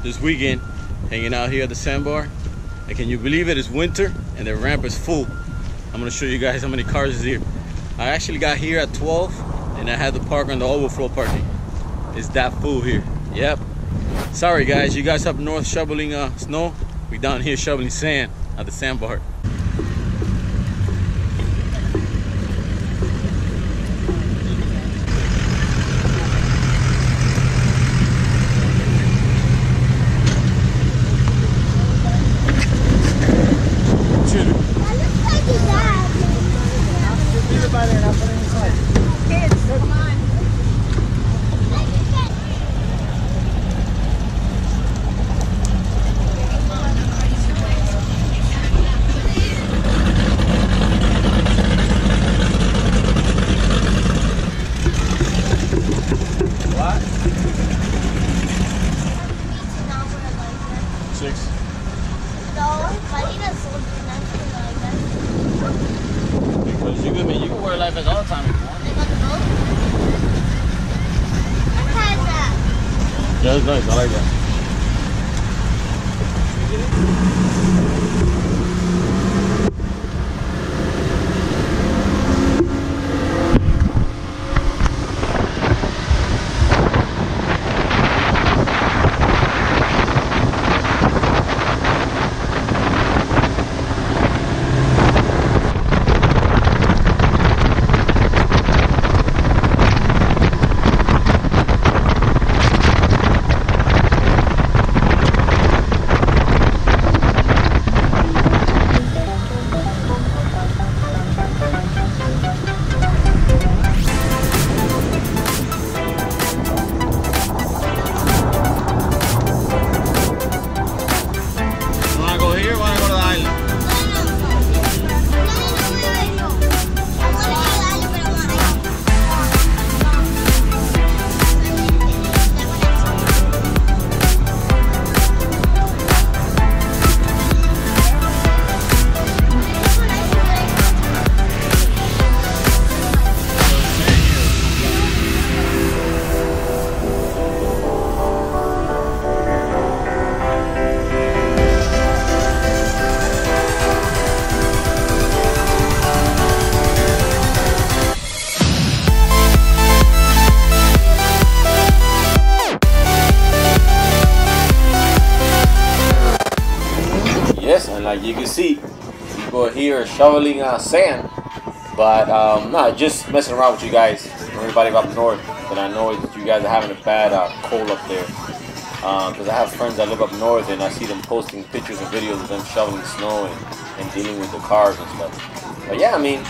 this weekend, hanging out here at the sandbar. And can you believe it? It's winter and the ramp is full. I'm gonna show you guys how many cars is here. I actually got here at 12 and I had to park on the overflow parking. It's that full here. Yep. Sorry guys, you guys up north shoveling snow. We down here shoveling sand at the sandbar. Because you can wear life vest all the time if you want. Yeah, it's nice. I like that. Like you can see, people here are shoveling sand, but no, just messing around with you guys. Everybody up north, but I know that you guys are having a bad cold up there. Because I have friends that live up north, and I see them posting pictures and videos of them shoveling snow and dealing with the cars and stuff. But yeah, I mean,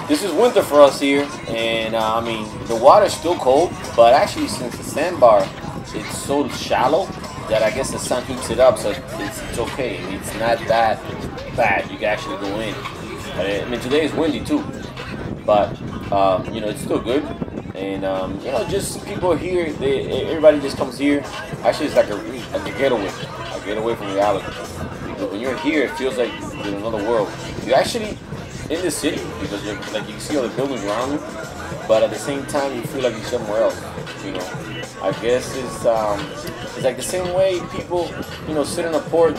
this is winter for us here, and I mean, the water's still cold, but actually since the sandbar, it's so shallow that I guess the sun heats it up, so it's okay. It's not that bad. You can actually go in. I mean, today is windy too, but you know, it's still good. And you know, just people here, everybody just comes here. Actually, it's like a getaway from reality. Because when you're here, it feels like you're in another world. You're actually in the city because you're, like, you see all the buildings around you, but at the same time, you feel like you're somewhere else. You know, I guess it's like the same way people, you know, sit on a porch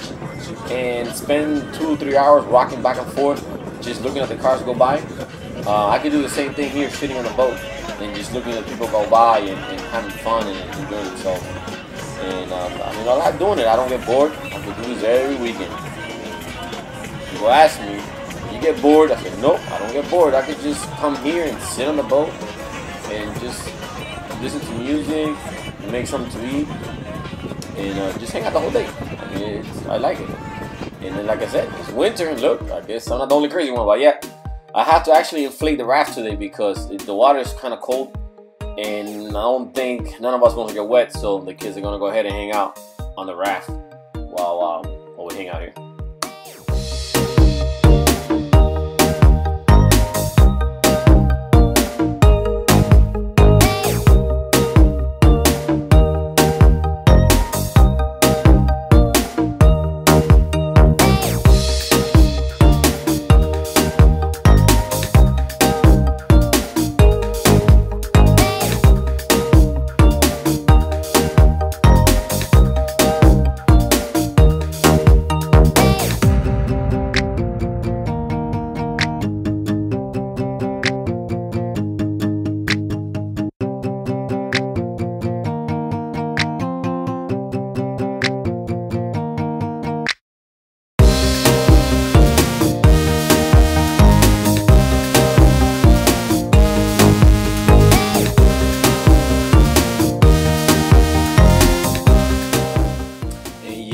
and spend 2 or 3 hours rocking back and forth, just looking at the cars go by. I could do the same thing here, sitting on a boat and just looking at people go by and having fun and enjoying themselves. And I mean, I like doing it. I don't get bored. I could do this every weekend. People ask me, "You get bored?" I said, "Nope, I don't get bored. I could just come here and sit on the boat and just listen to music, make something to eat, and just hang out the whole day." I mean, I like it. And then, like I said, it's winter, and look, I guess I'm not the only crazy one, but yeah, I have to actually inflate the raft today because the water is kind of cold, and I don't think none of us want to get wet, so the kids are gonna go ahead and hang out on the raft while we hang out here.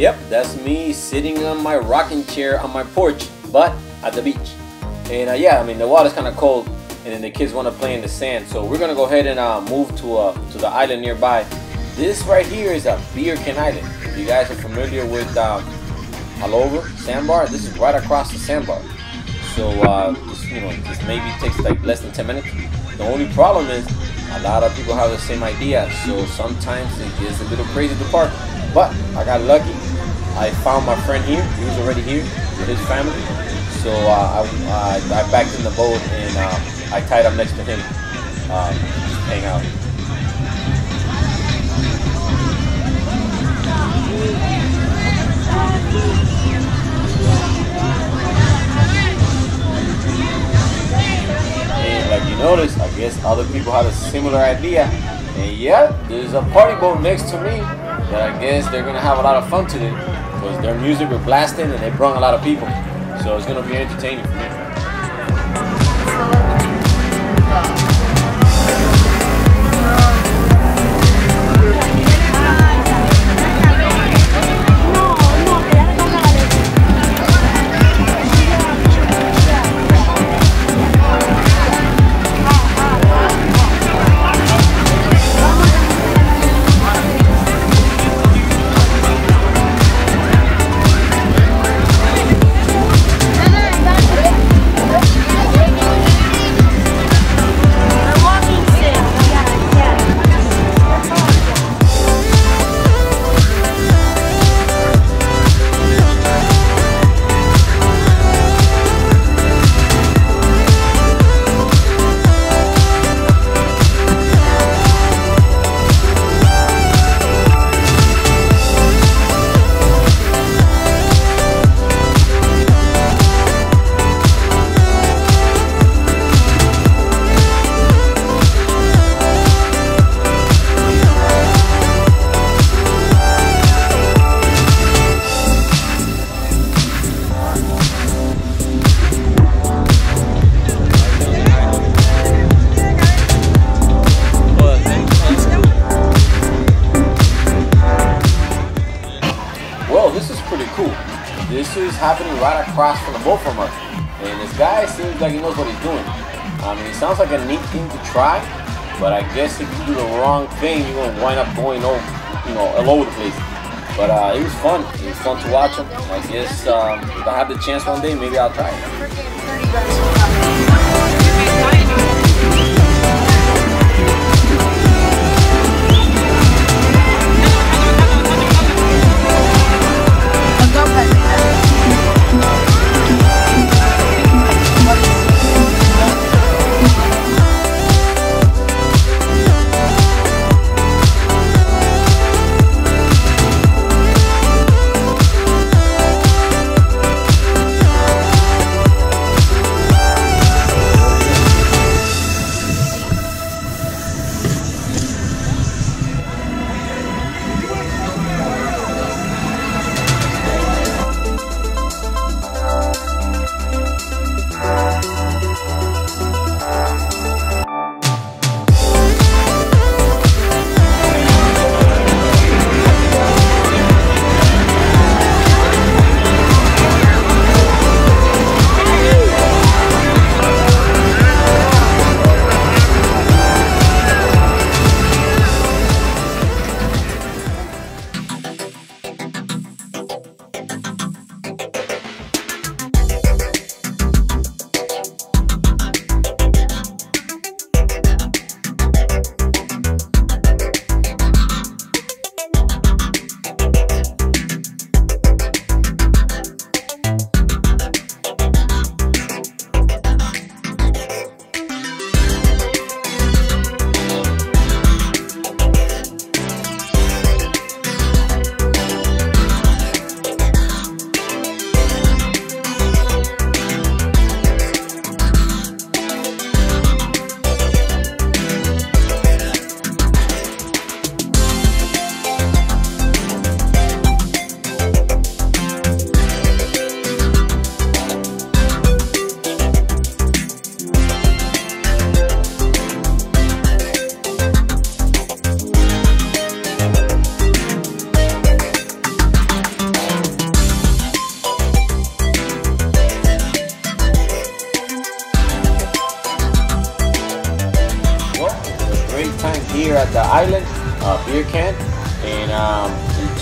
Yep, that's me sitting on my rocking chair on my porch, but at the beach. And yeah, I mean the water's kind of cold, and then the kids want to play in the sand, so we're gonna go ahead and move to the island nearby. This right here is a beercan island. If you guys are familiar with Haulover sandbar, this is right across the sandbar. So this maybe takes like less than 10 minutes. The only problem is a lot of people have the same idea, so sometimes it gets a little crazy to park. But I got lucky. I found my friend here. He was already here with his family. So I backed in the boat and I tied up next to him, just hang out. And like you notice, I guess other people have a similar idea. And yeah, there's a party boat next to me that I guess they're gonna have a lot of fun today because their music was blasting and they brought a lot of people. So it's gonna be entertaining for me. This is happening right across from the boat from us, and this guy seems like he knows what he's doing. I mean, it sounds like a neat thing to try, but I guess if you do the wrong thing, you're gonna wind up going all over the place. But it was fun. It was fun to watch him. I guess if I have the chance one day, maybe I'll try it.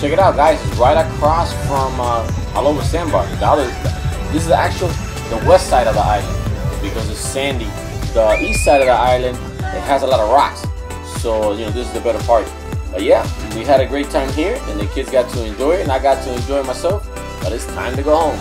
check it out, guys. It's right across from Haulover Sandbar. This is the west side of the island because it's sandy. The east side of the island, it has a lot of rocks. So, you know, this is the better part. But yeah, we had a great time here, and the kids got to enjoy it, and I got to enjoy it myself. But it's time to go home.